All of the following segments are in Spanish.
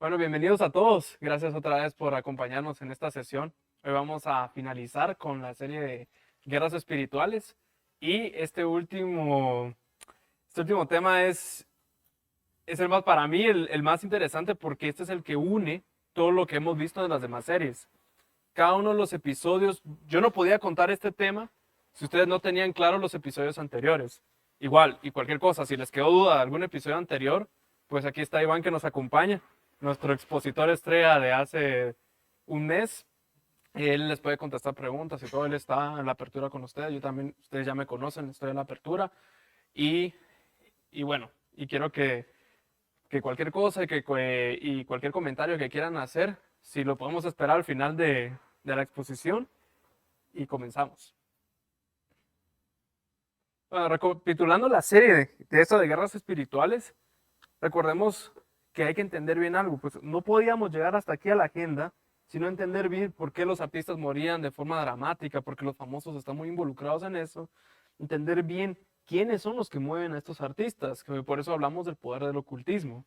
Bueno, bienvenidos a todos. Gracias otra vez por acompañarnos en esta sesión. Hoy vamos a finalizar con la serie de guerras espirituales y este último tema es el más, para mí, el más interesante porque este es el que une todo lo que hemos visto en las demás series. Cada uno de los episodios, yo no podía contar este tema si ustedes no tenían claro los episodios anteriores. Igual, y cualquier cosa, si les quedó duda de algún episodio anterior, pues aquí está Iván que nos acompaña, nuestro expositor estrella de hace un mes. Él les puede contestar preguntas y todo, él está en la apertura con ustedes, yo también, ustedes ya me conocen, estoy en la apertura. Y, y bueno, y quiero que cualquier cosa y cualquier comentario que quieran hacer, si lo podemos esperar al final de la exposición y comenzamos. Bueno, recapitulando la serie de esto de guerras espirituales, recordemos que hay que entender bien algo, pues no podíamos llegar hasta aquí a la agenda sino entender bien por qué los artistas morían de forma dramática, porque los famosos están muy involucrados en eso, entender bien quiénes son los que mueven a estos artistas, que por eso hablamos del poder del ocultismo.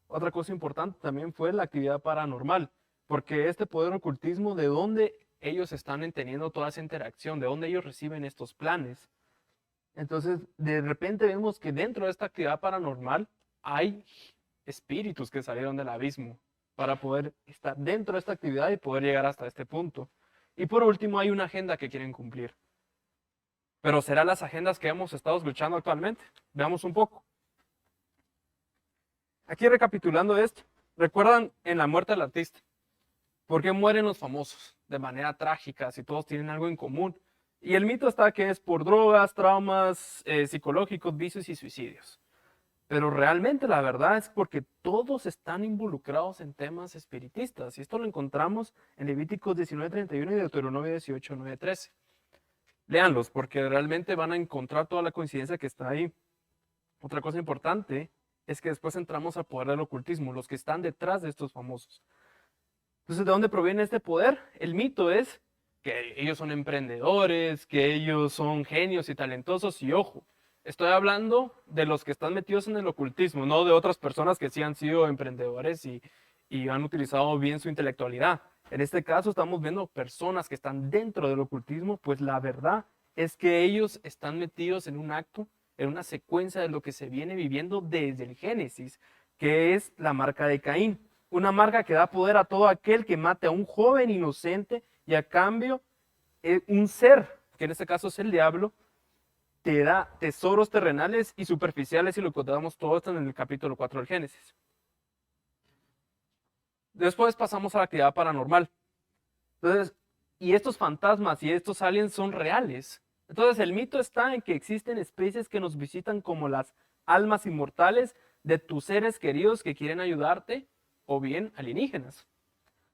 Otra cosa importante también fue la actividad paranormal, porque este poder ocultismo, de dónde ellos están teniendo toda esa interacción, de dónde ellos reciben estos planes. Entonces, de repente vemos que dentro de esta actividad paranormal hay espíritus que salieron del abismo para poder estar dentro de esta actividad y poder llegar hasta este punto. Y por último, hay una agenda que quieren cumplir. Pero ¿serán las agendas que hemos estado escuchando actualmente? Veamos un poco. Aquí recapitulando esto, ¿recuerdan en la muerte del artista? ¿Por qué mueren los famosos? De manera trágica, si todos tienen algo en común. Y el mito está que es por drogas, traumas psicológicos, vicios y suicidios. Pero realmente la verdad es porque todos están involucrados en temas espiritistas. Y esto lo encontramos en Levíticos 19:31 y Deuteronomio 18:9-13. Léanlos porque realmente van a encontrar toda la coincidencia que está ahí. Otra cosa importante es que después entramos al poder del ocultismo, los que están detrás de estos famosos. Entonces, ¿de dónde proviene este poder? El mito es que ellos son emprendedores, que ellos son genios y talentosos, y ojo, estoy hablando de los que están metidos en el ocultismo, no de otras personas que sí han sido emprendedores y han utilizado bien su intelectualidad. En este caso estamos viendo personas que están dentro del ocultismo, pues la verdad es que ellos están metidos en un acto, en una secuencia de lo que se viene viviendo desde el Génesis, que es la marca de Caín. Una marca que da poder a todo aquel que mate a un joven inocente y a cambio un ser, que en este caso es el diablo, te da tesoros terrenales y superficiales y lo encontramos todo esto en el capítulo 4 del Génesis. Después pasamos a la actividad paranormal. Entonces, y estos fantasmas y estos aliens son reales. Entonces, el mito está en que existen especies que nos visitan como las almas inmortales de tus seres queridos que quieren ayudarte o bien alienígenas.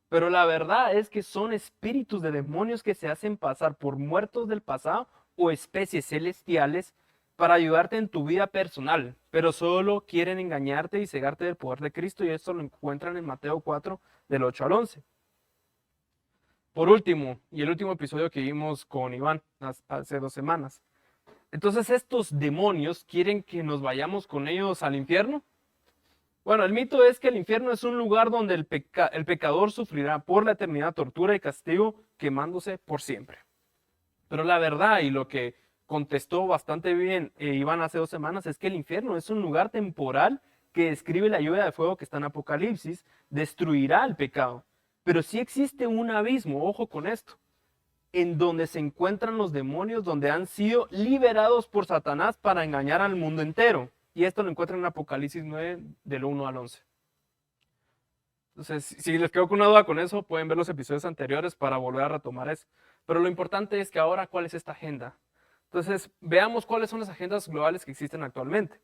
Pero la verdad es que son espíritus de demonios que se hacen pasar por muertos del pasado o especies celestiales para ayudarte en tu vida personal, pero solo quieren engañarte y cegarte del poder de Cristo, y esto lo encuentran en Mateo 4, del 8 al 11. Por último, y el último episodio que vimos con Iván hace 2 semanas. Entonces, estos demonios quieren que nos vayamos con ellos al infierno. Bueno, el mito es que el infierno es un lugar donde el pecador sufrirá por la eternidad tortura y castigo, quemándose por siempre. Pero la verdad, y lo que contestó bastante bien Iván hace 2 semanas, es que el infierno es un lugar temporal que describe la lluvia de fuego que está en Apocalipsis, destruirá el pecado. Pero sí existe un abismo, ojo con esto, en donde se encuentran los demonios, donde han sido liberados por Satanás para engañar al mundo entero. Y esto lo encuentran en Apocalipsis 9, del 1 al 11. Entonces, si les quedo con una duda con eso, pueden ver los episodios anteriores para volver a retomar eso. Pero lo importante es que ahora, ¿cuál es esta agenda? Entonces, veamos cuáles son las agendas globales que existen actualmente.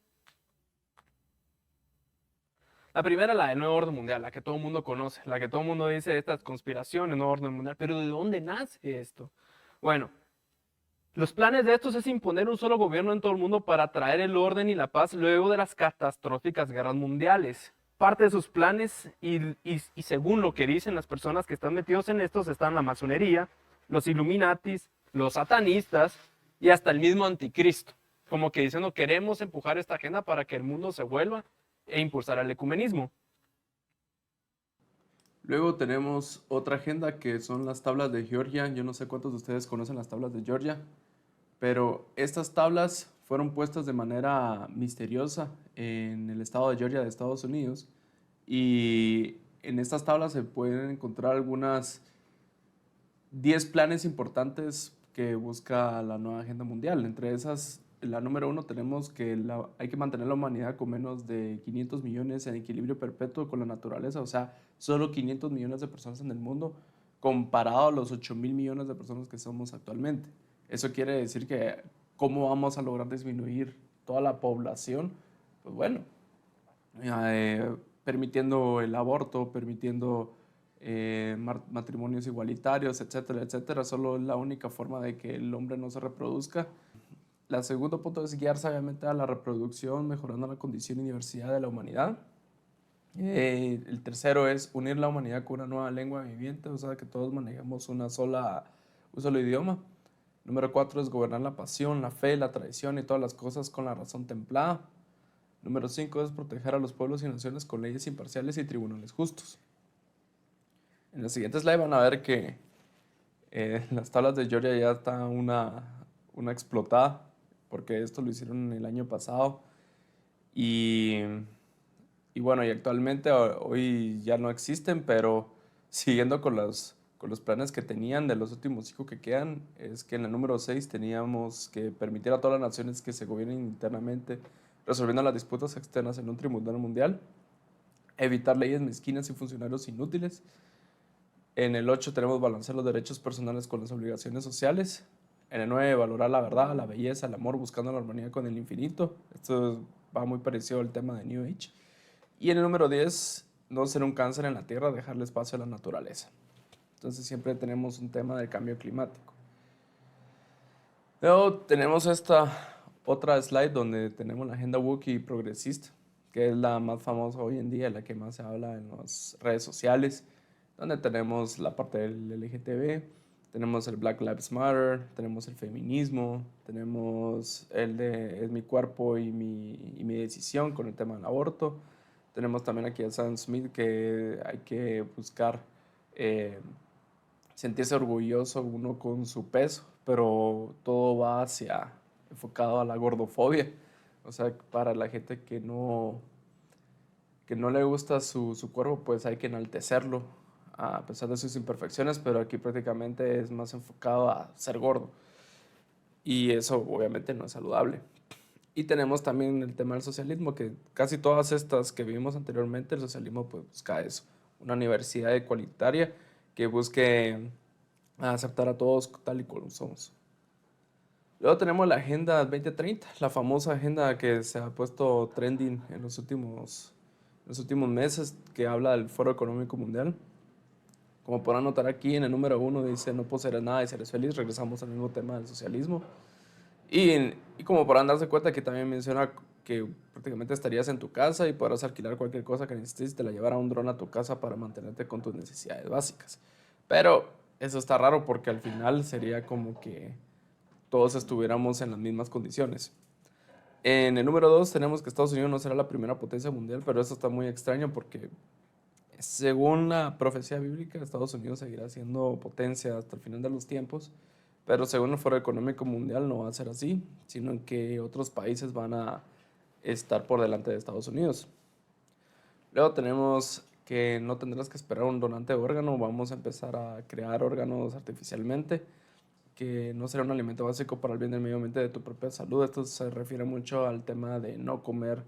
La primera, la del nuevo orden mundial, la que todo el mundo conoce, la que todo el mundo dice estas conspiraciones, nuevo orden mundial. Pero ¿de dónde nace esto? Bueno, los planes de estos es imponer un solo gobierno en todo el mundo para traer el orden y la paz luego de las catastróficas guerras mundiales. Parte de sus planes y según lo que dicen las personas que están metidos en estos están la masonería, los Illuminatis, los satanistas y hasta el mismo anticristo. Como que diciendo queremos empujar esta agenda para que el mundo se vuelva e impulsar el ecumenismo. Luego tenemos otra agenda que son las tablas de Georgia. Yo no sé cuántos de ustedes conocen las tablas de Georgia, pero estas tablas fueron puestas de manera misteriosa en el estado de Georgia de Estados Unidos. Y en estas tablas se pueden encontrar algunas 10 planes importantes que busca la nueva agenda mundial. Entre esas, la número uno tenemos que hay que mantener la humanidad con menos de 500 millones en equilibrio perpetuo con la naturaleza, o sea, solo 500 millones de personas en el mundo comparado a los 8.000 millones de personas que somos actualmente. Eso quiere decir que ¿cómo vamos a lograr disminuir toda la población? Pues bueno, permitiendo el aborto, permitiendo matrimonios igualitarios, etcétera, etcétera. Solo es la única forma de que el hombre no se reproduzca. El segundo punto es guiarse obviamente a la reproducción, mejorando la condición y diversidad de la humanidad. El tercero es unir la humanidad con una nueva lengua viviente, o sea, que todos manejemos un solo idioma. Número cuatro es gobernar la pasión, la fe, la tradición y todas las cosas con la razón templada. Número 5 es proteger a los pueblos y naciones con leyes imparciales y tribunales justos. En el siguiente slide van a ver que las tablas de Georgia ya está una explotada, porque esto lo hicieron el año pasado. Y, y bueno, y actualmente hoy ya no existen, pero siguiendo con los planes que tenían de los últimos 5 que quedan, es que en el número 6 teníamos que permitir a todas las naciones que se gobiernen internamente, resolviendo las disputas externas en un tribunal mundial, evitar leyes mezquinas y funcionarios inútiles. En el 8 tenemos balancear los derechos personales con las obligaciones sociales. En el 9 valorar la verdad, la belleza, el amor, buscando la armonía con el infinito. Esto va muy parecido al tema de New Age. Y en el número 10, no ser un cáncer en la tierra, dejarle espacio a la naturaleza. Entonces siempre tenemos un tema del cambio climático. Luego tenemos esta otra slide donde tenemos la agenda woke y progresista, que es la más famosa hoy en día, la que más se habla en las redes sociales, donde tenemos la parte del LGTB, tenemos el Black Lives Matter, tenemos el feminismo, tenemos el de es mi cuerpo y mi decisión con el tema del aborto. Tenemos también aquí a Sam Smith que hay que buscar eh, sentirse orgulloso uno con su peso, pero todo va hacia enfocado a la gordofobia. O sea, para la gente que no le gusta su cuerpo, pues hay que enaltecerlo a pesar de sus imperfecciones, pero aquí prácticamente es más enfocado a ser gordo. Y eso obviamente no es saludable. Y tenemos también el tema del socialismo, que casi todas estas que vimos anteriormente, el socialismo pues busca eso, una universidad igualitaria que busque aceptar a todos tal y como somos. Luego tenemos la Agenda 2030, la famosa agenda que se ha puesto trending en los últimos meses, que habla del Foro Económico Mundial. Como podrán notar aquí, en el número uno dice no poseerás nada y serás feliz. Regresamos al mismo tema del socialismo. Y como podrán darse cuenta que también menciona que prácticamente estarías en tu casa y podrás alquilar cualquier cosa que necesites y te la llevará un dron a tu casa para mantenerte con tus necesidades básicas. Pero eso está raro porque al final sería como que todos estuviéramos en las mismas condiciones. En el número 2 tenemos que Estados Unidos no será la primera potencia mundial, pero eso está muy extraño porque según la profecía bíblica, Estados Unidos seguirá siendo potencia hasta el final de los tiempos, pero según el Foro Económico Mundial no va a ser así, sino que otros países van a estar por delante de Estados Unidos. Luego tenemos que no tendrás que esperar un donante de órgano, vamos a empezar a crear órganos artificialmente, que no será un alimento básico para el bien del medio ambiente de tu propia salud. Esto se refiere mucho al tema de no comer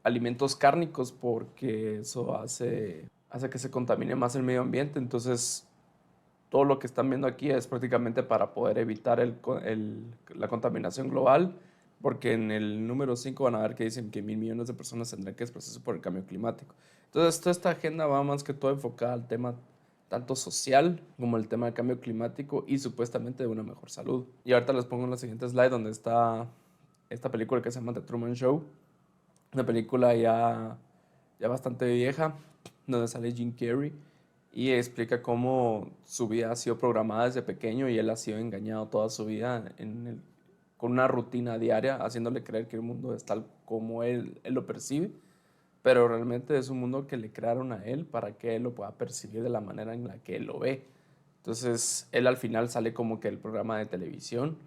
alimentos cárnicos porque eso hace que se contamine más el medio ambiente. Entonces, todo lo que están viendo aquí es prácticamente para poder evitar la contaminación global, porque en el número 5 van a ver que dicen que 1.000 millones de personas tendrán que desplazarse por el cambio climático. Entonces, toda esta agenda va más que todo enfocada al tema tanto social como el tema del cambio climático y supuestamente de una mejor salud. Y ahorita les pongo en la siguiente slide donde está esta película que se llama The Truman Show, una película ya bastante vieja, donde sale Jim Carrey y explica cómo su vida ha sido programada desde pequeño y él ha sido engañado toda su vida con una rutina diaria, haciéndole creer que el mundo es tal como él lo percibe. pero realmente es un mundo que le crearon a él para que él lo pueda percibir de la manera en la que él lo ve. Entonces, él al final sale como que el programa de televisión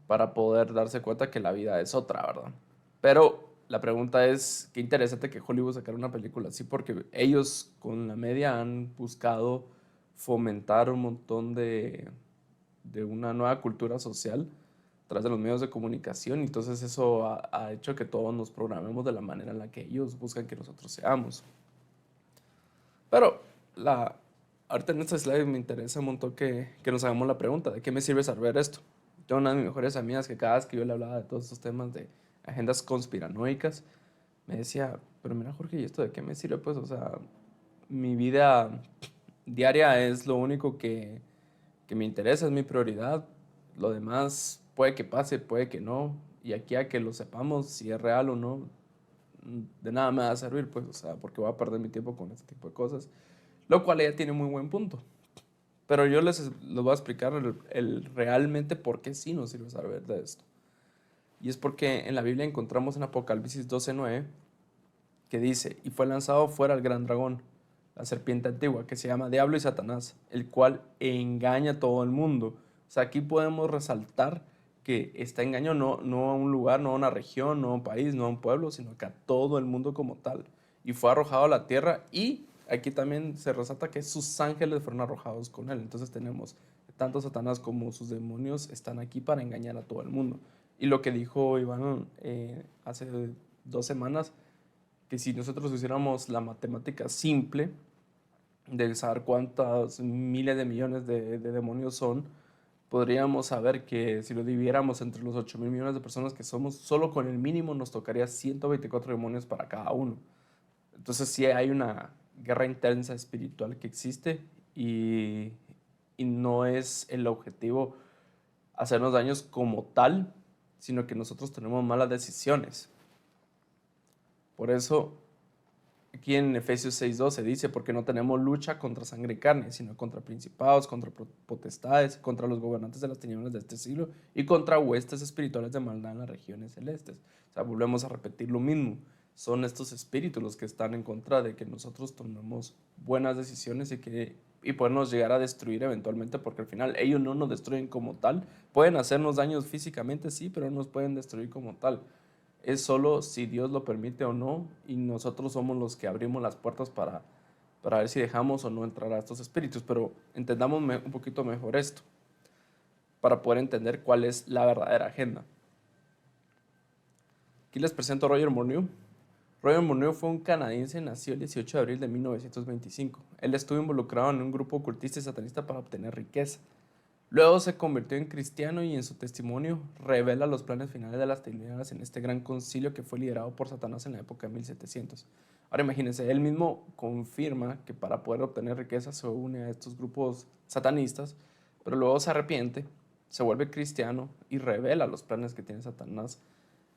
para poder darse cuenta que la vida es otra, ¿verdad? Pero la pregunta es, qué interesante que Hollywood sacara una película así, porque ellos con la media han buscado fomentar un montón de una nueva cultura social a través de los medios de comunicación, y entonces eso ha hecho que todos nos programemos de la manera en la que ellos buscan que nosotros seamos. Pero ahorita en esta slide me interesa un montón que nos hagamos la pregunta, ¿de qué me sirve saber esto? Tengo una de mis mejores amigas que cada vez que yo le hablaba de todos estos temas de agendas conspiranoicas, me decía, pero mira Jorge, ¿y esto de qué me sirve? Pues, o sea, mi vida diaria es lo único que me interesa, es mi prioridad. Lo demás puede que pase, puede que no. Y aquí a que lo sepamos si es real o no, de nada me va a servir, pues, o sea, porque voy a perder mi tiempo con este tipo de cosas. Lo cual ella tiene muy buen punto. Pero yo les voy a explicar realmente por qué sí nos sirve saber de esto. Y es porque en la Biblia encontramos en Apocalipsis 12:9 que dice, y fue lanzado fuera el gran dragón, la serpiente antigua, que se llama Diablo y Satanás, el cual engaña a todo el mundo. O sea, aquí podemos resaltar que está engaño no a un lugar, no a una región, no a un país, no a un pueblo, sino que a todo el mundo como tal. Y fue arrojado a la tierra, y aquí también se resalta que sus ángeles fueron arrojados con él. Entonces tenemos tanto Satanás como sus demonios están aquí para engañar a todo el mundo. Y lo que dijo Iván hace 2 semanas, que si nosotros hiciéramos la matemática simple de saber cuántos miles de millones de demonios son, podríamos saber que si lo dividiéramos entre los 8.000 millones de personas que somos, solo con el mínimo nos tocaría 124 demonios para cada uno. Entonces sí hay una guerra intensa espiritual que existe, y no es el objetivo hacernos daños como tal, sino que nosotros tenemos malas decisiones. Por eso aquí en Efesios 6:12 dice, porque no tenemos lucha contra sangre y carne, sino contra principados, contra potestades, contra los gobernantes de las tinieblas de este siglo y contra huestes espirituales de maldad en las regiones celestes. O sea, volvemos a repetir lo mismo. Son estos espíritus los que están en contra de que nosotros tomemos buenas decisiones y podernos llegar a destruir eventualmente, porque al final ellos no nos destruyen como tal. Pueden hacernos daños físicamente, sí, pero no nos pueden destruir como tal. Es solo si Dios lo permite o no, y nosotros somos los que abrimos las puertas para ver si dejamos o no entrar a estos espíritus. Pero entendamos un poquito mejor esto, para poder entender cuál es la verdadera agenda. Aquí les presento a Roger Morneau. Roger Morneau fue un canadiense, nació el 18 de abril de 1925. Él estuvo involucrado en un grupo ocultista y satanista para obtener riqueza. Luego se convirtió en cristiano, y en su testimonio revela los planes finales de las tinieblas en este gran concilio que fue liderado por Satanás en la época de 1700. Ahora imagínense, él mismo confirma que para poder obtener riqueza se une a estos grupos satanistas, pero luego se arrepiente, se vuelve cristiano y revela los planes que tiene Satanás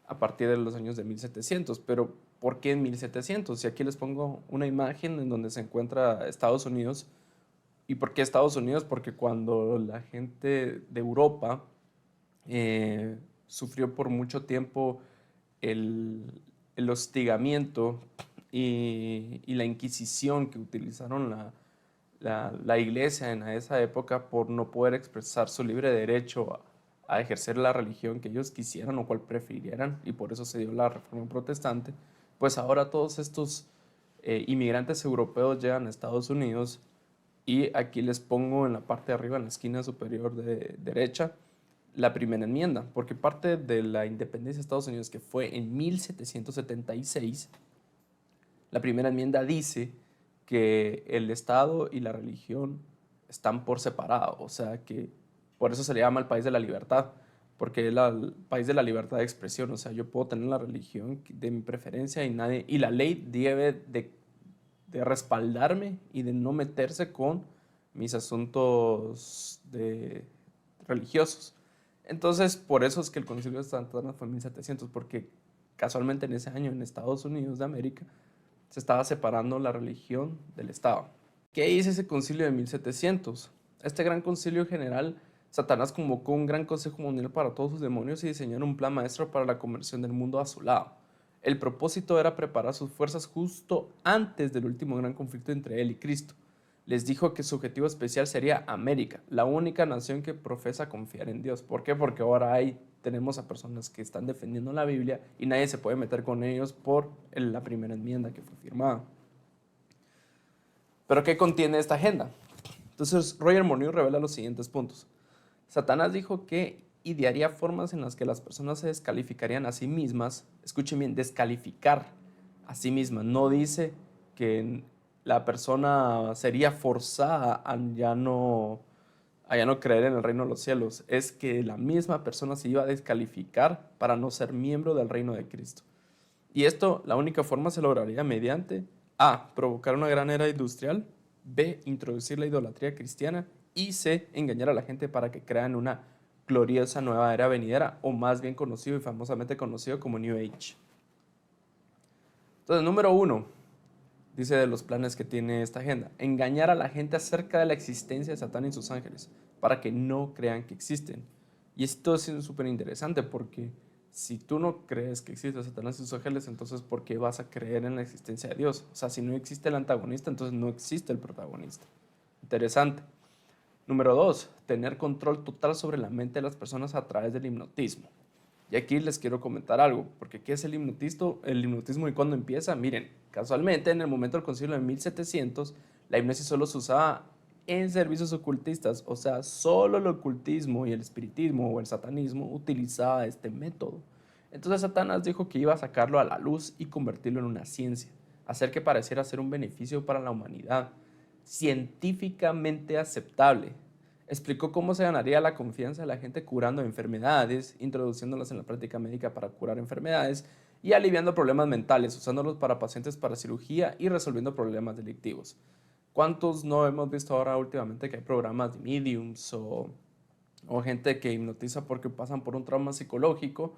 a partir de los años de 1700. Pero ¿por qué en 1700? Y aquí les pongo una imagen en donde se encuentra Estados Unidos. ¿Y por qué Estados Unidos? Porque cuando la gente de Europa sufrió por mucho tiempo el hostigamiento y la Inquisición que utilizaron la iglesia en esa época por no poder expresar su libre derecho a ejercer la religión que ellos quisieran o cual prefirieran, y por eso se dio la Reforma Protestante, pues ahora todos estos inmigrantes europeos llegan a Estados Unidos. Y aquí les pongo en la parte de arriba, en la esquina superior de derecha, la primera enmienda, porque parte de la independencia de Estados Unidos, que fue en 1776, la primera enmienda dice que el Estado y la religión están por separado, o sea que por eso se le llama el país de la libertad, porque es el país de la libertad de expresión. O sea, yo puedo tener la religión de mi preferencia, y la ley debe de respaldarme y de no meterse con mis asuntos religiosos. Entonces, por eso es que el Concilio de Santa Ana fue en 1700, porque casualmente en ese año en Estados Unidos de América se estaba separando la religión del Estado. ¿Qué dice ese concilio de 1700? Este gran concilio general, Satanás convocó un gran consejo mundial para todos sus demonios y diseñaron un plan maestro para la conversión del mundo a su lado. El propósito era preparar sus fuerzas justo antes del último gran conflicto entre él y Cristo. Les dijo que su objetivo especial sería América, la única nación que profesa confiar en Dios. ¿Por qué? Porque ahora tenemos a personas que están defendiendo la Biblia y nadie se puede meter con ellos por la primera enmienda que fue firmada. ¿Pero qué contiene esta agenda? Entonces, Roger Morneau revela los siguientes puntos. Satanás dijo que idearía formas en las que las personas se descalificarían a sí mismas. Escuchen bien, descalificar a sí mismas. No dice que la persona sería forzada a ya no creer en el reino de los cielos. Es que la misma persona se iba a descalificar para no ser miembro del reino de Cristo. Y esto, la única forma se lograría mediante A, provocar una gran era industrial, B, introducir la idolatría cristiana y C, engañar a la gente para que crean una gloriosa nueva era venidera, o más bien conocido y famosamente conocido como New Age. Entonces, número 1, dice de los planes que tiene esta agenda, engañar a la gente acerca de la existencia de Satán y sus ángeles, para que no crean que existen. Y esto es súper interesante porque si tú no crees que existe Satanás y sus ángeles, entonces ¿por qué vas a creer en la existencia de Dios? O sea, si no existe el antagonista, entonces no existe el protagonista. Interesante. Número 2, tener control total sobre la mente de las personas a través del hipnotismo. Y aquí les quiero comentar algo, porque ¿qué es el hipnotismo? El hipnotismo y cuándo empieza. Miren, casualmente en el momento del concilio de 1700, la hipnosis solo se usaba en servicios ocultistas, o sea, solo el ocultismo y el espiritismo o el satanismo utilizaba este método. Entonces Satanás dijo que iba a sacarlo a la luz y convertirlo en una ciencia, hacer que pareciera ser un beneficio para la humanidad, científicamente aceptable. Explicó cómo se ganaría la confianza de la gente curando enfermedades, introduciéndolas en la práctica médica para curar enfermedades y aliviando problemas mentales, usándolos para pacientes para cirugía y resolviendo problemas delictivos. ¿Cuántos no hemos visto ahora últimamente que hay programas de mediums o gente que hipnotiza porque pasan por un trauma psicológico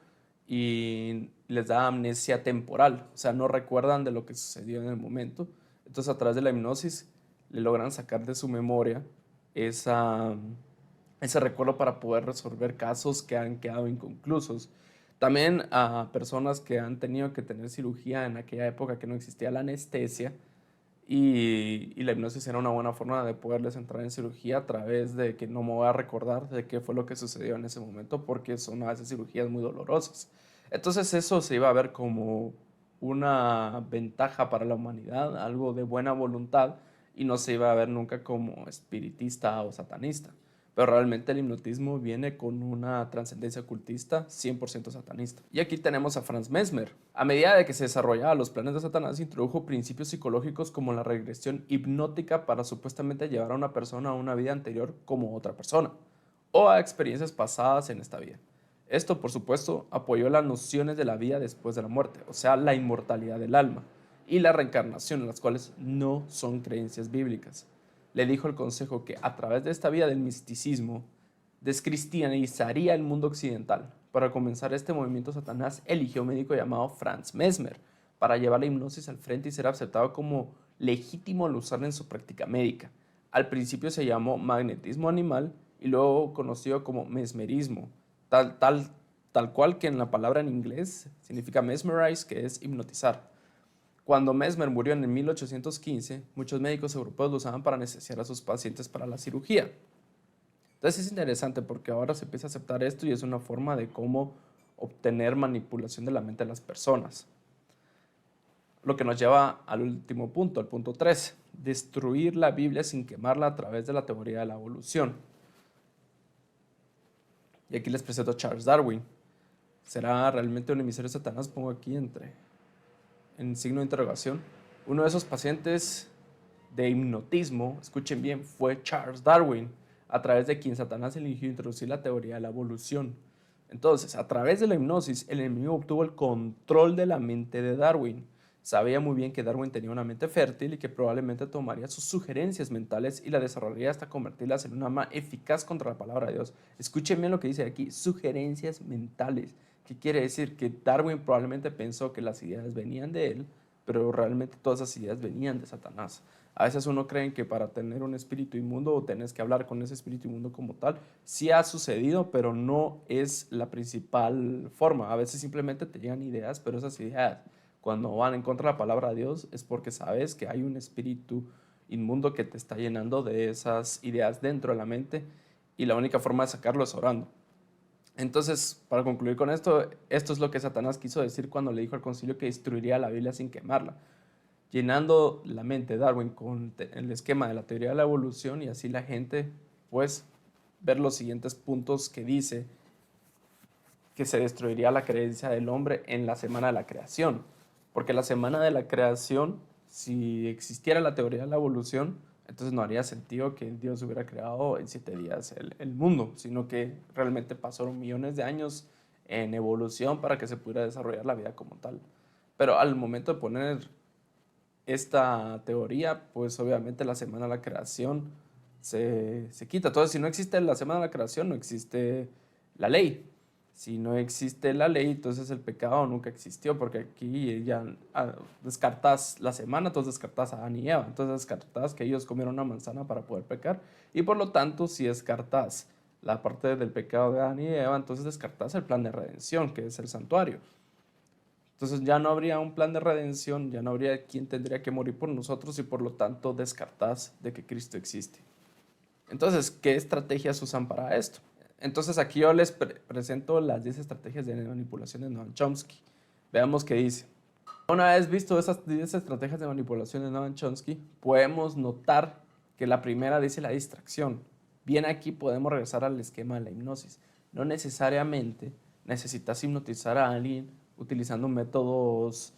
y les da amnesia temporal? O sea, no recuerdan de lo que sucedió en el momento. Entonces, a través de la hipnosis, le logran sacar de su memoria ese recuerdo para poder resolver casos que han quedado inconclusos. También a personas que han tenido que tener cirugía en aquella época que no existía la anestesia y la hipnosis era una buena forma de poderles entrar en cirugía a través de que no me voy a recordar de qué fue lo que sucedió en ese momento porque son a veces cirugías muy dolorosas. Entonces eso se iba a ver como una ventaja para la humanidad, algo de buena voluntad y no se iba a ver nunca como espiritista o satanista. Pero realmente el hipnotismo viene con una trascendencia ocultista 100% satanista. Y aquí tenemos a Franz Mesmer. A medida de que se desarrollaban los planes de Satanás, introdujo principios psicológicos como la regresión hipnótica para supuestamente llevar a una persona a una vida anterior como otra persona o a experiencias pasadas en esta vida. Esto, por supuesto, apoyó las nociones de la vida después de la muerte, o sea, la inmortalidad del alma y la reencarnación, las cuales no son creencias bíblicas. Le dijo el consejo que a través de esta vía del misticismo descristianizaría el mundo occidental. Para comenzar este movimiento, Satanás eligió a un médico llamado Franz Mesmer para llevar la hipnosis al frente y ser aceptado como legítimo al usarla en su práctica médica. Al principio se llamó magnetismo animal y luego conocido como mesmerismo, tal cual que en la palabra en inglés significa mesmerize, que es hipnotizar. Cuando Mesmer murió en el 1815, muchos médicos europeos lo usaban para anestesiar a sus pacientes para la cirugía. Entonces es interesante porque ahora se empieza a aceptar esto y es una forma de cómo obtener manipulación de la mente de las personas. Lo que nos lleva al último punto, al punto 3, destruir la Biblia sin quemarla a través de la teoría de la evolución. Y aquí les presento a Charles Darwin. ¿Será realmente un emisario de Satanás? Pongo aquí en signo de interrogación. Uno de esos pacientes de hipnotismo, escuchen bien, fue Charles Darwin, a través de quien Satanás eligió introducir la teoría de la evolución. Entonces, a través de la hipnosis, el enemigo obtuvo el control de la mente de Darwin. Sabía muy bien que Darwin tenía una mente fértil y que probablemente tomaría sus sugerencias mentales y la desarrollaría hasta convertirlas en una arma eficaz contra la palabra de Dios. Escuchen bien lo que dice aquí, sugerencias mentales. ¿Qué quiere decir? Que Darwin probablemente pensó que las ideas venían de él, pero realmente todas esas ideas venían de Satanás. A veces uno cree que para tener un espíritu inmundo tenés que hablar con ese espíritu inmundo como tal. Sí ha sucedido, pero no es la principal forma. A veces simplemente te llegan ideas, pero esas ideas, cuando van en contra de la palabra de Dios, es porque sabes que hay un espíritu inmundo que te está llenando de esas ideas dentro de la mente y la única forma de sacarlo es orando. Entonces, para concluir con esto, esto es lo que Satanás quiso decir cuando le dijo al concilio que destruiría la Biblia sin quemarla, llenando la mente de Darwin con el esquema de la teoría de la evolución y así la gente, pues, ver los siguientes puntos que dice que se destruiría la creencia del hombre en la semana de la creación. Porque la semana de la creación, si existiera la teoría de la evolución, entonces no haría sentido que Dios hubiera creado en 7 días el mundo, sino que realmente pasaron millones de años en evolución para que se pudiera desarrollar la vida como tal. Pero al momento de poner esta teoría, pues obviamente la semana de la creación se quita. Entonces, si no existe la semana de la creación, no existe la ley. Si no existe la ley, entonces el pecado nunca existió, porque aquí ya descartas la semana, entonces descartas a Adán y Eva, entonces descartas que ellos comieron una manzana para poder pecar, y por lo tanto, si descartas la parte del pecado de Adán y Eva, entonces descartas el plan de redención, que es el santuario. Entonces ya no habría un plan de redención, ya no habría quien tendría que morir por nosotros y por lo tanto descartás de que Cristo existe. Entonces, ¿qué estrategias usan para esto? Entonces aquí yo les presento las 10 estrategias de manipulación de Noam Chomsky. Veamos qué dice. Una vez visto esas 10 estrategias de manipulación de Noam Chomsky, podemos notar que la primera dice la distracción. Bien, aquí podemos regresar al esquema de la hipnosis. No necesariamente necesitas hipnotizar a alguien utilizando métodos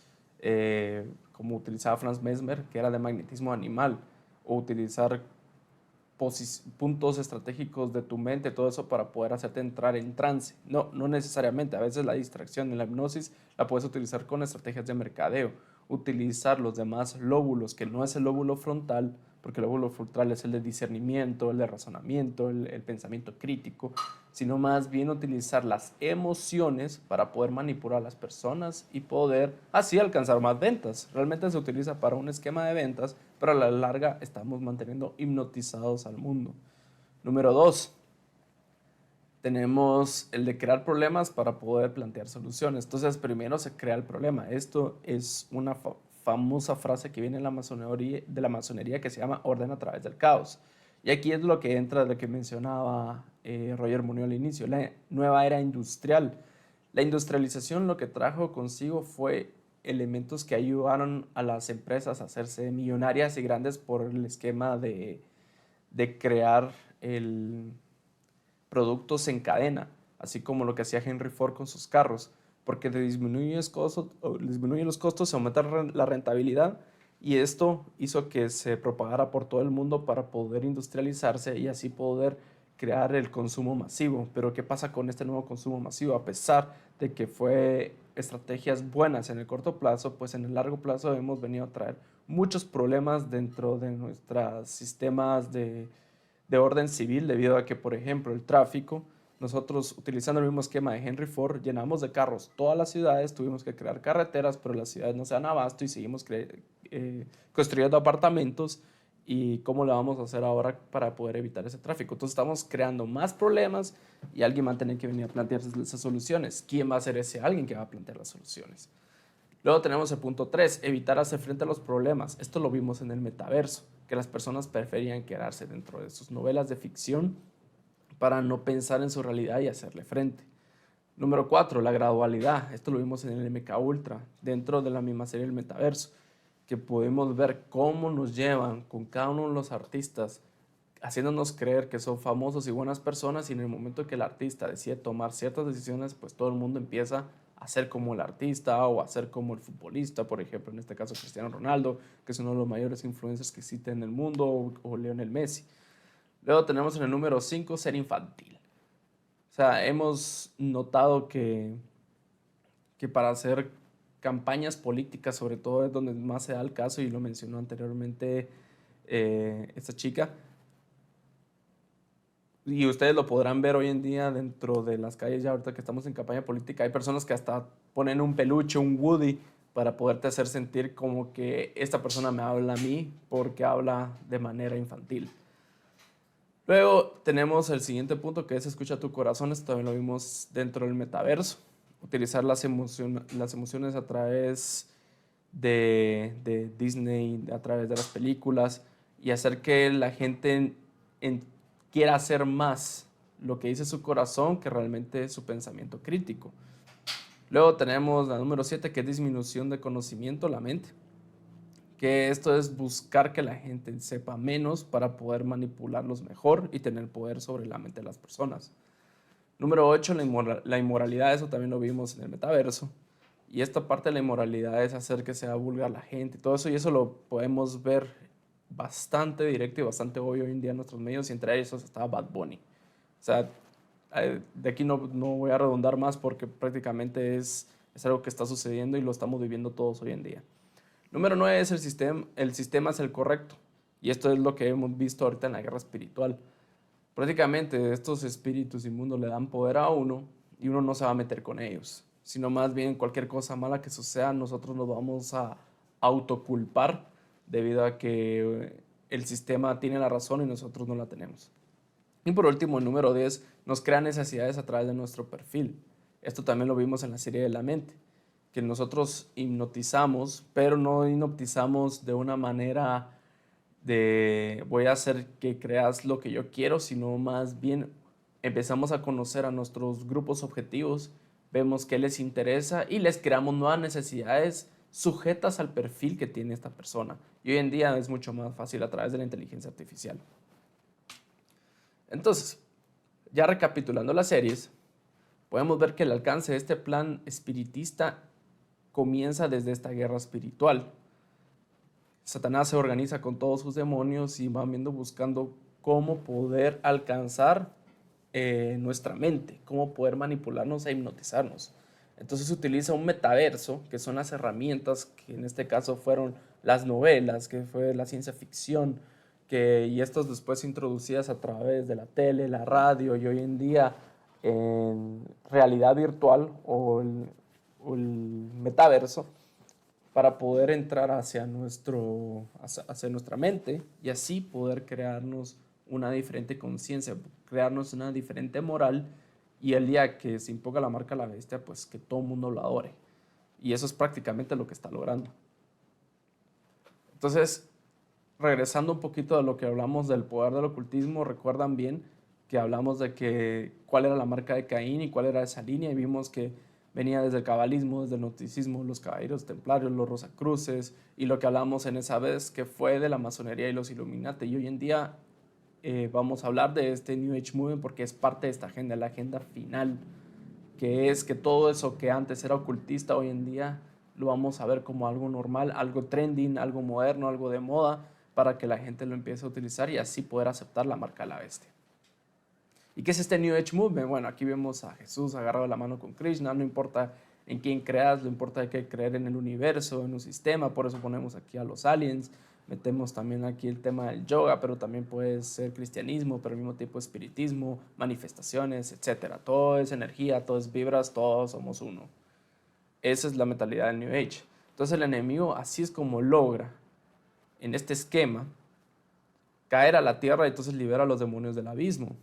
como utilizaba Franz Mesmer, que era de magnetismo animal, o utilizar puntos estratégicos de tu mente, todo eso para poder hacerte entrar en trance. No, no necesariamente. A veces la distracción en la hipnosis la puedes utilizar con estrategias de mercadeo. Utilizar los demás lóbulos, que no es el lóbulo frontal, porque el lóbulo frontal es el de discernimiento, el de razonamiento, el pensamiento crítico, sino más bien utilizar las emociones para poder manipular a las personas y poder así alcanzar más ventas. Realmente se utiliza para un esquema de ventas, pero a la larga estamos manteniendo hipnotizados al mundo. Número 2, tenemos el de crear problemas para poder plantear soluciones. Entonces, primero se crea el problema. Esto es una famosa frase que viene de la masonería que se llama orden a través del caos. Y aquí es lo que entra de lo que mencionaba Roger Muñoz al inicio, la nueva era industrial. La industrialización lo que trajo consigo fue elementos que ayudaron a las empresas a hacerse millonarias y grandes por el esquema de crear productos en cadena, así como lo que hacía Henry Ford con sus carros, porque le disminuye los costos, se aumenta la rentabilidad y esto hizo que se propagara por todo el mundo para poder industrializarse y así poder crear el consumo masivo. Pero ¿qué pasa con este nuevo consumo masivo? A pesar de que fue estrategias buenas en el corto plazo, pues en el largo plazo hemos venido a traer muchos problemas dentro de nuestros sistemas de orden civil, debido a que, por ejemplo, el tráfico, nosotros utilizando el mismo esquema de Henry Ford, llenamos de carros todas las ciudades, tuvimos que crear carreteras, pero las ciudades no se dan abasto y seguimos construyendo apartamentos. ¿Y cómo le vamos a hacer ahora para poder evitar ese tráfico? Entonces estamos creando más problemas y alguien va a tener que venir a plantear esas soluciones. ¿Quién va a ser ese alguien que va a plantear las soluciones? Luego tenemos el punto 3, evitar hacer frente a los problemas. Esto lo vimos en el metaverso, que las personas preferían quedarse dentro de sus novelas de ficción para no pensar en su realidad y hacerle frente. Número 4, la gradualidad. Esto lo vimos en el MK Ultra, dentro de la misma serie del metaverso, que podemos ver cómo nos llevan con cada uno de los artistas, haciéndonos creer que son famosos y buenas personas, y en el momento que el artista decide tomar ciertas decisiones, pues todo el mundo empieza a ser como el artista o a ser como el futbolista, por ejemplo, en este caso Cristiano Ronaldo, que es uno de los mayores influencers que existe en el mundo, o Lionel Messi. Luego tenemos en el número 5, ser infantil. O sea, hemos notado que para hacer campañas políticas, sobre todo es donde más se da el caso, y lo mencionó anteriormente esta chica, y ustedes lo podrán ver hoy en día dentro de las calles, ya ahorita que estamos en campaña política, hay personas que hasta ponen un peluche, un Woody, para poderte hacer sentir como que esta persona me habla a mí porque habla de manera infantil. Luego tenemos el siguiente punto, que es escucha tu corazón. Esto también lo vimos dentro del metaverso. Utilizar las emociones a través de Disney, a través de las películas, y hacer que la gente quiera hacer más lo que dice su corazón que realmente su pensamiento crítico. Luego tenemos la número 7, que es disminución de conocimiento, la mente. Que esto es buscar que la gente sepa menos para poder manipularlos mejor y tener poder sobre la mente de las personas. Número 8, la inmoralidad. Eso también lo vimos en el metaverso. Y esta parte de la inmoralidad es hacer que sea vulgar la gente y todo eso. Y eso lo podemos ver bastante directo y bastante obvio hoy en día en nuestros medios. Y entre ellos está Bad Bunny. O sea, de aquí no voy a redundar más porque prácticamente es algo que está sucediendo y lo estamos viviendo todos hoy en día. Número 9 es el sistema es el correcto. Y esto es lo que hemos visto ahorita en la guerra espiritual. Prácticamente estos espíritus inmundos le dan poder a uno y uno no se va a meter con ellos, sino más bien cualquier cosa mala que suceda, nosotros nos vamos a autoculpar debido a que el sistema tiene la razón y nosotros no la tenemos. Y por último, el número 10 nos crea necesidades a través de nuestro perfil. Esto también lo vimos en la serie de la mente, que nosotros hipnotizamos, pero no hipnotizamos de una manera de voy a hacer que creas lo que yo quiero, sino más bien empezamos a conocer a nuestros grupos objetivos, vemos qué les interesa y les creamos nuevas necesidades sujetas al perfil que tiene esta persona. Y hoy en día es mucho más fácil a través de la inteligencia artificial. Entonces, ya recapitulando las series, podemos ver que el alcance de este plan espiritista comienza desde esta guerra espiritual. Satanás se organiza con todos sus demonios y va viendo buscando cómo poder alcanzar nuestra mente, cómo poder manipularnos e hipnotizarnos. Entonces utiliza un metaverso, que son las herramientas, que en este caso fueron las novelas, que fue la ciencia ficción, y estas después introducidas a través de la tele, la radio y hoy en día en realidad virtual o el metaverso, para poder entrar hacia nuestra mente y así poder crearnos una diferente conciencia, crearnos una diferente moral, y el día que se imponga la marca de la bestia, pues que todo el mundo lo adore. Y eso es prácticamente lo que está logrando. Entonces, regresando un poquito de lo que hablamos del poder del ocultismo, recuerdan bien que hablamos de cuál era la marca de Caín y cuál era esa línea, y vimos que venía desde el cabalismo, desde el gnosticismo, los caballeros templarios, los rosacruces, y lo que hablamos en esa vez que fue de la masonería y los Illuminati. Y hoy en día vamos a hablar de este New Age Movement porque es parte de esta agenda, la agenda final, que es que todo eso que antes era ocultista, hoy en día lo vamos a ver como algo normal, algo trending, algo moderno, algo de moda, para que la gente lo empiece a utilizar y así poder aceptar la marca de la bestia. ¿Y qué es este New Age Movement? Bueno, aquí vemos a Jesús agarrado de la mano con Krishna, no importa en quién creas, lo importa que creer en el universo, en un sistema, por eso ponemos aquí a los aliens, metemos también aquí el tema del yoga, pero también puede ser cristianismo, pero al mismo tiempo espiritismo, manifestaciones, etc. Todo es energía, todo es vibras, todos somos uno. Esa es la mentalidad del New Age. Entonces el enemigo así es como logra, en este esquema, caer a la tierra y entonces libera a los demonios del abismo.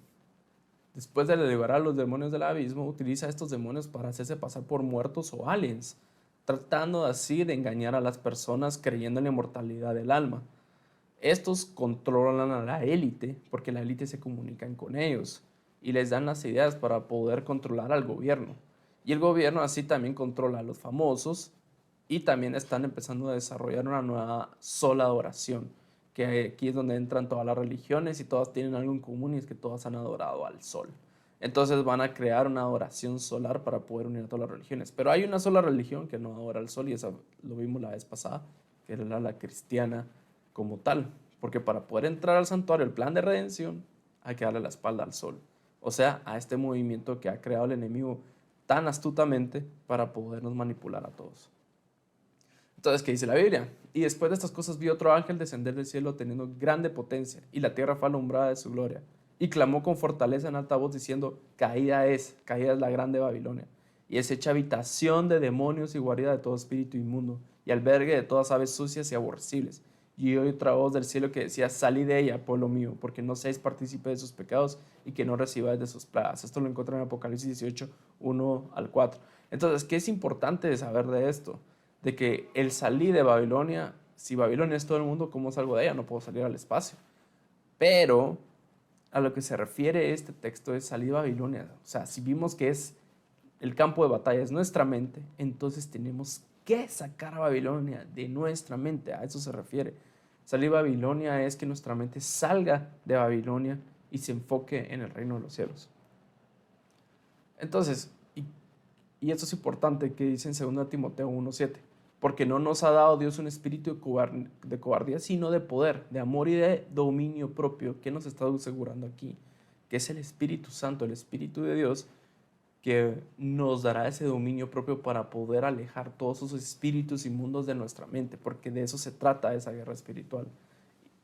Después de liberar a los demonios del abismo, utiliza a estos demonios para hacerse pasar por muertos o aliens, tratando así de engañar a las personas creyendo en la inmortalidad del alma. Estos controlan a la élite porque la élite se comunican con ellos y les dan las ideas para poder controlar al gobierno. Y el gobierno así también controla a los famosos y también están empezando a desarrollar una nueva sola adoración, que aquí es donde entran todas las religiones y todas tienen algo en común y es que todas han adorado al sol. Entonces van a crear una adoración solar para poder unir a todas las religiones. Pero hay una sola religión que no adora al sol y esa lo vimos la vez pasada, que era la cristiana como tal. Porque para poder entrar al santuario, el plan de redención, hay que darle la espalda al sol. O sea, a este movimiento que ha creado el enemigo tan astutamente para podernos manipular a todos. Entonces, ¿qué dice la Biblia? Y después de estas cosas vi otro ángel descender del cielo teniendo grande potencia, y la tierra fue alumbrada de su gloria. Y clamó con fortaleza en alta voz diciendo, caída es la grande Babilonia, y es hecha habitación de demonios y guarida de todo espíritu inmundo, y albergue de todas aves sucias y aborrecibles. Y oí otra voz del cielo que decía: salid de ella, pueblo mío, porque no seáis partícipes de sus pecados y que no recibáis de sus plagas. Esto lo encuentro en Apocalipsis 18, 1 al 4. Entonces, ¿qué es importante saber de esto? De que el salir de Babilonia, si Babilonia es todo el mundo, ¿cómo salgo de ella? No puedo salir al espacio. Pero a lo que se refiere este texto es salir de Babilonia. O sea, si vimos que es el campo de batalla, es nuestra mente, entonces tenemos que sacar a Babilonia de nuestra mente. A eso se refiere. Salir de Babilonia es que nuestra mente salga de Babilonia y se enfoque en el reino de los cielos. Entonces, y esto es importante que dice en 2 Timoteo 1:7, porque no nos ha dado Dios un espíritu de cobardía, sino de poder, de amor y de dominio propio. ¿Qué nos está asegurando aquí? Que es el Espíritu Santo, el Espíritu de Dios, que nos dará ese dominio propio para poder alejar todos esos espíritus inmundos de nuestra mente, porque de eso se trata esa guerra espiritual.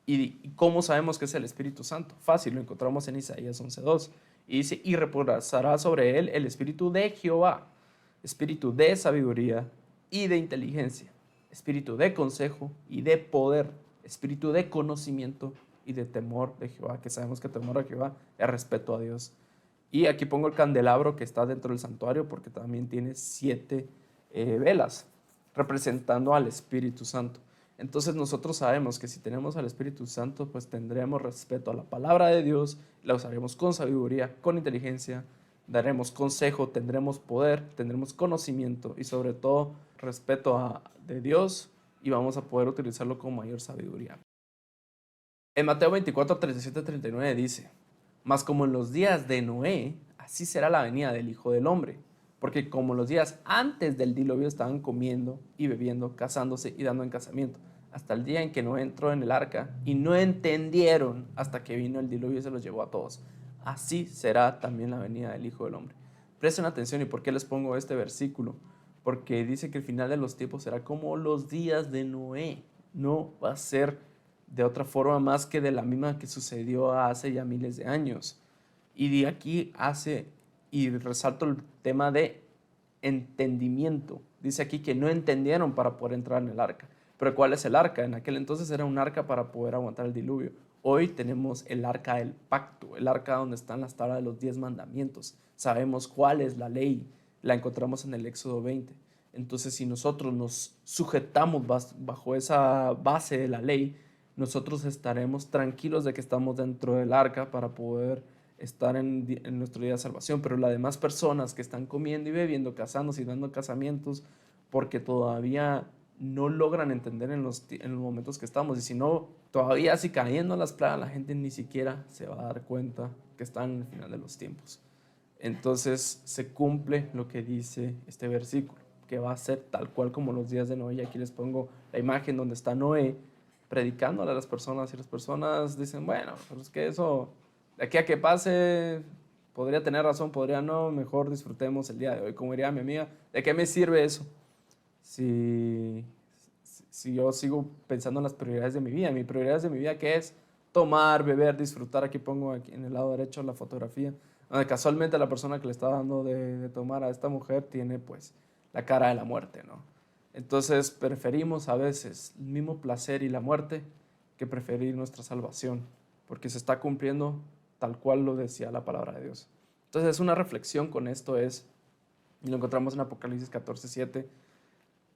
¿Y cómo sabemos que es el Espíritu Santo? Fácil, lo encontramos en Isaías 11:2. Y dice: y reposará sobre él el Espíritu de Jehová, Espíritu de sabiduría y de inteligencia, Espíritu de consejo y de poder, Espíritu de conocimiento y de temor de Jehová, que sabemos que temor a Jehová es respeto a Dios. Y aquí pongo el candelabro que está dentro del santuario porque también tiene 7 velas representando al Espíritu Santo. Entonces nosotros sabemos que si tenemos al Espíritu Santo, pues tendremos respeto a la palabra de Dios, la usaremos con sabiduría, con inteligencia, daremos consejo, tendremos poder, tendremos conocimiento y sobre todo respeto de Dios, y vamos a poder utilizarlo con mayor sabiduría. En Mateo 24, 37, 39 dice: mas como en los días de Noé, así será la venida del Hijo del Hombre. Porque como los días antes del diluvio estaban comiendo y bebiendo, casándose y dando en casamiento, hasta el día en que Noé entró en el arca, y no entendieron hasta que vino el diluvio y se los llevó a todos. Así será también la venida del Hijo del Hombre. Presten atención. ¿Y por qué les pongo este versículo? Porque dice que el final de los tiempos será como los días de Noé. No va a ser de otra forma más que de la misma que sucedió hace ya miles de años. Y de aquí y resalto el tema de entendimiento. Dice aquí que no entendieron para poder entrar en el arca. Pero ¿cuál es el arca? En aquel entonces era un arca para poder aguantar el diluvio. Hoy tenemos el arca del pacto, el arca donde están las tablas de los 10 mandamientos. Sabemos cuál es la ley, la encontramos en el Éxodo 20. Entonces, si nosotros nos sujetamos bajo esa base de la ley, nosotros estaremos tranquilos de que estamos dentro del arca para poder estar en nuestro día de salvación. Pero las demás personas que están comiendo y bebiendo, casándose y dando casamientos, porque todavía no logran entender en los momentos que estamos, y si no, todavía así cayendo en las plagas, la gente ni siquiera se va a dar cuenta que están en el final de los tiempos. Entonces se cumple lo que dice este versículo, que va a ser tal cual como los días de Noé. Y aquí les pongo la imagen donde está Noé predicándole a las personas, y las personas dicen: bueno, pero es que eso, de aquí a que pase, podría tener razón, podría no, mejor disfrutemos el día de hoy. Como diría mi amiga, ¿de qué me sirve eso? Si yo sigo pensando en las prioridades de mi vida. Mi prioridades de mi vida, ¿qué es? Tomar, beber, disfrutar. Aquí pongo aquí en el lado derecho la fotografía, donde casualmente la persona que le está dando de tomar a esta mujer tiene pues la cara de la muerte, ¿no? Entonces preferimos a veces el mismo placer y la muerte que preferir nuestra salvación, porque se está cumpliendo tal cual lo decía la palabra de Dios. Entonces una reflexión con esto es, y lo encontramos en Apocalipsis 14:7,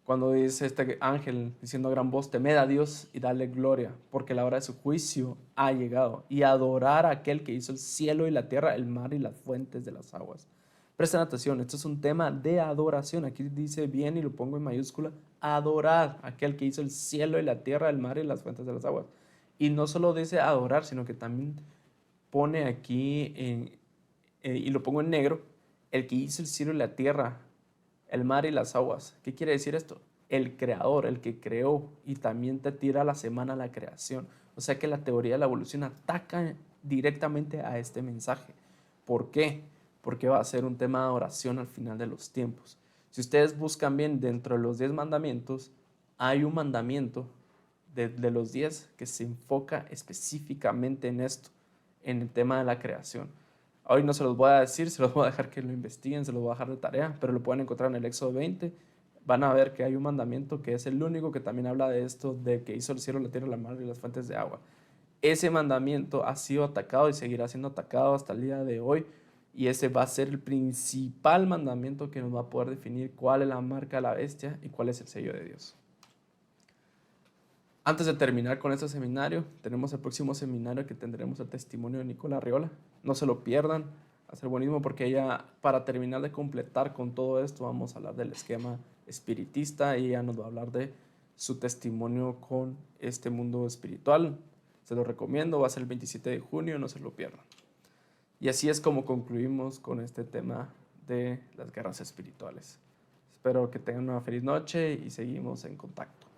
cuando dice este ángel diciendo a gran voz: temed a Dios y dale gloria, porque la hora de su juicio ha llegado, y adorar a aquel que hizo el cielo y la tierra, el mar y las fuentes de las aguas. Presten atención, esto es un tema de adoración. Aquí dice bien, y lo pongo en mayúscula: adorar a aquel que hizo el cielo y la tierra, el mar y las fuentes de las aguas. Y no solo dice adorar, sino que también pone aquí, y lo pongo en negro: el que hizo el cielo y la tierra, el mar y las aguas. ¿Qué quiere decir esto? El creador, el que creó, y también te tira la semana la creación. O sea que la teoría de la evolución ataca directamente a este mensaje. ¿Por qué? Porque va a ser un tema de adoración al final de los tiempos. Si ustedes buscan bien dentro de los 10 mandamientos, hay un mandamiento de los 10 que se enfoca específicamente en esto, en el tema de la creación. Hoy no se los voy a decir, se los voy a dejar que lo investiguen, se los voy a dejar de tarea, pero lo pueden encontrar en el Éxodo 20. Van a ver que hay un mandamiento que es el único que también habla de esto, de que hizo el cielo, la tierra, la mar y las fuentes de agua. Ese mandamiento ha sido atacado y seguirá siendo atacado hasta el día de hoy, y ese va a ser el principal mandamiento que nos va a poder definir cuál es la marca de la bestia y cuál es el sello de Dios. Antes de terminar con este seminario, tenemos el próximo seminario que tendremos el testimonio de Nicola Arriola. No se lo pierdan, va a ser buenísimo porque ella, para terminar de completar con todo esto, vamos a hablar del esquema espiritista y ella nos va a hablar de su testimonio con este mundo espiritual. Se lo recomiendo, va a ser el 27 de junio, no se lo pierdan. Y así es como concluimos con este tema de las guerras espirituales. Espero que tengan una feliz noche y seguimos en contacto.